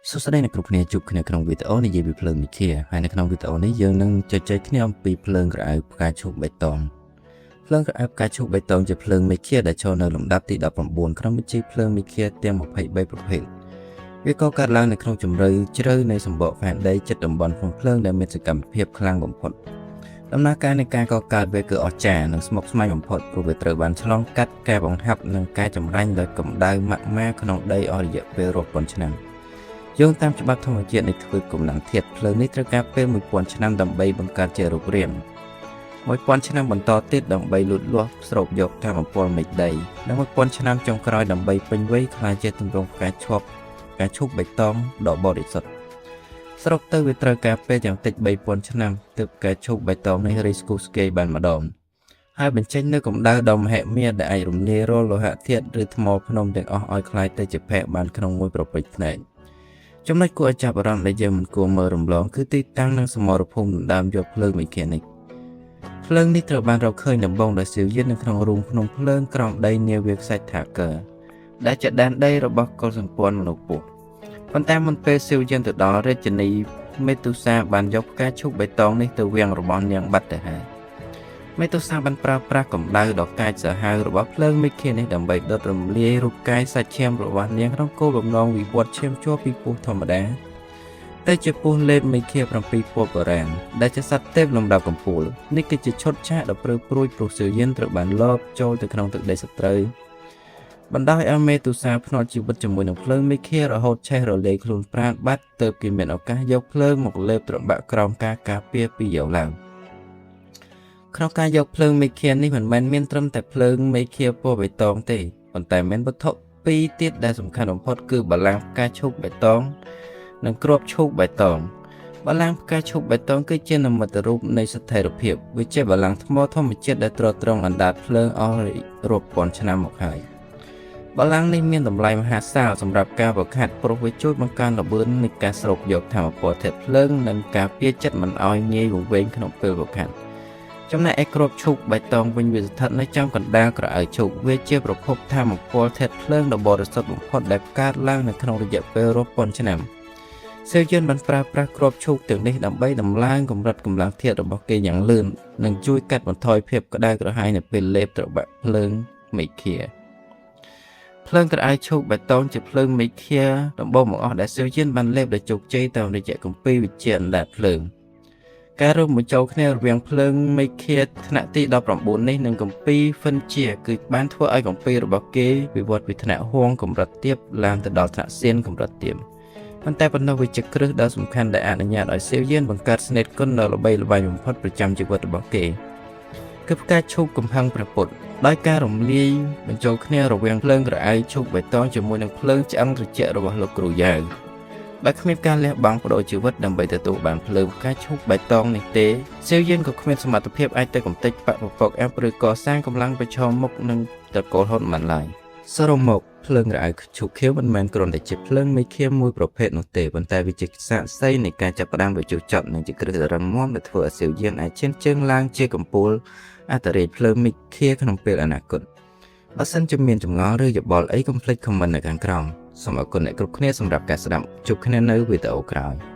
សួស្តីអ្នកគ្រប់គ្នាជួបគ្នាក្នុងវីដេអូនិយាយពីភ្លើងមីខៀហើយនៅក្នុងវីដេអូនេះយើងនឹងជជែកគ្នាអំពីភ្លើងក្រអៅផ្កាឈូកបៃតងភ្លើងក្រអៅផ្កាឈូកបៃតងជាភ្លើងមីខៀដែលចូលនៅលំដាប់ទី19ក្នុងបញ្ជីភ្លើងមីខៀទាំង23ប្រភេទវាក៏កើតឡើងនៅក្នុងជម្រៅជ្រៅនៃសម្បកផែនដីជិតតំបន់ភ្លើងដែលមានសកម្មភាពខ្លាំងបំផុតដំណើរការនៃការកកើតវាគឺអស្ចារ្យនិងស្មុគស្មាញបំផុតព្រោះវាត្រូវបានឆ្លងកាត់ការបង្ហាប់និងការចម្រាញ់ដោយកម្ដៅម៉ាក់ម៉ាក្នុងដីអស់រយៈពេលរាប់ពាន់ឆ្នាំយោងតាមច្បាប់ធម្មជាតិនៃធ្វើកំណងធាតុភ្លើងនេះត្រូវការពេល1000ឆ្នាំដើម្បីបង្កើតជារូបរាង1000ឆ្នាំបន្តទៀតដើម្បីលូតលាស់ស្រូបយកថាមពលមេឃដីនិង1000ឆ្នាំចុងក្រោយដើម្បីពេញវ័យក្លាយជាទម្រង់ផ្កាឈូកបៃតងដ៏បរិសុទ្ធសរុបទៅវាត្រូវការពេលយ៉ាងតិច3000ឆ្នាំទើបផ្កាឈូកបៃតងនេះរីស្គូស្គេបានម្ដងហើយបញ្ចេញនូវកម្ដៅដ៏មហិមាដែលអាចរំលាយរាល់លោហៈធាតុឬថ្មភ្នំទាំងអស់ឲ្យក្លាយទៅជាភ័ក្របានក្នុងមួយប្រពេចភ្នែកចំណុចគួរឲ្យចាប់អារម្មណ៍ដែលយើងមិនគួរមើលរំលងគឺទីតាំងនិងសមរភូមិដណ្ដើមយកភ្លើងមីខែនិកភ្លើងនេះត្រូវបានរកឃើញដំបូងដោយស៊ីវយិននៅក្នុងរូងភ្នំភ្លើងក្រោមដីនាវាខ្សាច់ថាកឺដែលជាដែនដីរបស់កុលសម្ព័ន្ធមនុស្សពុះប៉ុន្តែមុនពេលស៊ីវយិនទៅដល់រាជធានីមេទូសាបានយកផ្កាឈូកបៃតងនេះទៅវាំងរបស់នាងបាត់ទៅហើយមេទូសាបានប្រើប្រាស់កម្ដៅដ៏កាចសាហាវរបស់ភ្លើងមីខែនេះដើម្បីដុតរំលាយរូបកាយសាច់ឈាមរបស់នាងក្នុងគោលបំណងវិវត្តឈាមជ័រពីពស់ធម្មតាទៅជាពស់លេបមីខែ7ពណ៌បុរាណដែលជាសត្វទេពលំដាប់កំពូលនេះគឺជាឈុតឆាកដ៏ព្រឺព្រួយព្រោះស៊ីវយិនត្រូវបានលបចូលទៅក្នុងទឹកដីសត្រូវបណ្ដោយឲ្យមេទូសាភ្នាល់ជីវិតជាមួយនឹងភ្លើងមីខែរហូតឆេះរលាយខ្លួនប្រាណបាត់ទើបគេមានឱកាសយកភ្លើងមកលេបត្របាក់ក្រោមការការពារពីយោឡើងក្នុងការយកភ្លើងមីខែនេះមិនមែនមានត្រឹមតែភ្លើងមីខែពណ៌បៃតងទេប៉ុន្តែមានវត្ថុពីរទៀតដែលសំខាន់បំផុតគឺបល្ល័ង្កផ្កាឈូកបៃតងនិងគ្រាប់ឈូកបៃតងបល្ល័ង្កផ្កាឈូកបៃតងគឺជានិមិត្តរូបនៃស្ថិរភាពវាជាបល្ល័ង្កថ្មធម្មជាតិដែលទ្រទ្រង់អណ្ដាតភ្លើងអស់រាប់ពាន់ឆ្នាំមកហើយបល្ល័ង្កនេះមានតម្លៃមហាសាលសម្រាប់ការប្រខាត់ព្រោះវាជួយបង្កើនល្បឿននៃការស្រូបយកថាមពលធាតុភ្លើងនិងការពារចិត្តមិនឲ្យងាយវង្វេងក្នុងពេលប្រខាត់ចំណែកឯគ្រាប់ឈូកបៃតងវិញវាស្ថិតនៅចំកណ្ដាលក្រអៅឈូកវាជាប្រភពថាមពលធាតុភ្លើងដ៏បរិសុទ្ធបំផុតដែលកើតឡើងនៅក្នុងរយៈពេលរាប់ពាន់ឆ្នាំស៊ីវយិនបានប្រើប្រាស់គ្រាប់ឈូកទាំងនេះដើម្បីដំឡើងកម្រិតកម្លាំងធាតុរបស់គេយ៉ាងលឿននិងជួយកាត់បន្ថយភាពក្តៅក្រហាយនៅពេលលេបត្របាក់ភ្លើងមីខែភ្លើងក្រអៅឈូកបៃតងជាភ្លើងមីខែដំបូងបង្អស់ដែលស៊ីវយិនបានលេបដោយជោគជ័យតាមរយៈគម្ពីរវិជ្ជាអណ្ដាតភ្លើងការរួមបញ្ចូលគ្នារវាងភ្លើងមីខែថ្នាក់ទី19នេះនិងគម្ពីរហ្វិនជាគឺបានធ្វើឲ្យគម្ពីររបស់គេវិវត្តពីថ្នាក់ហួងកម្រិតទាបឡើងទៅដល់ថ្នាក់សៀនកម្រិតទាបប៉ុន្តែប៉ុណ្ណោះវាជាគ្រឹះដ៏សំខាន់ដែលអនុញ្ញាតឲ្យស៊ីវយិនបង្កើតស្នេតគុណដ៏ល្បីល្បាញបំផុតប្រចាំជីវិតរបស់គេគឺផ្កាឈូកកំហឹងព្រះពុទ្ធដោយការរំលាយបញ្ចូលគ្នារវាងភ្លើងក្រអៅឈូកបៃតងជាមួយនឹងភ្លើងឆ្អឹងត្រជាក់របស់លោកគ្រូយ៉ាវបើគ្មានការលះបង់បដូរជីវិតដើម្បីទទួលបានភ្លើងផ្កាឈូកបៃតងនេះទេស៊ីវយិនក៏គ្មានសមត្ថភាពអាចទៅកំទេចបពពកអែបឬកសាងកម្លាំងប្រឈមមុខនឹងត្រកូលហ៊ុនបានឡើយសរុបមកភ្លើងក្រអៅឈូកខៀវមិនមែនគ្រាន់តែជាភ្លើងមីខែមួយប្រភេទនោះទេប៉ុន្តែវាជាសាក្សីនៃការចាប់ផ្ដើមវិជុចប់និងជាគ្រឹះដ៏រឹងមាំដែលធ្វើឲ្យស៊ីវយិនអាចឈានជើងឡើងជាកំពូលអន្តរជាតិភ្លើងមីខែក្នុងពេលអនាគតបើសិនជាមានចម្ងល់ឬយោបល់អីកុំភ្លេចខមមិននៅខាងក្រោមសូមអរគុណអ្នកគ្រប់គ្នាសម្រាប់ការស្ដាប់ជួបគ្នានៅវីដេអូក្រោយ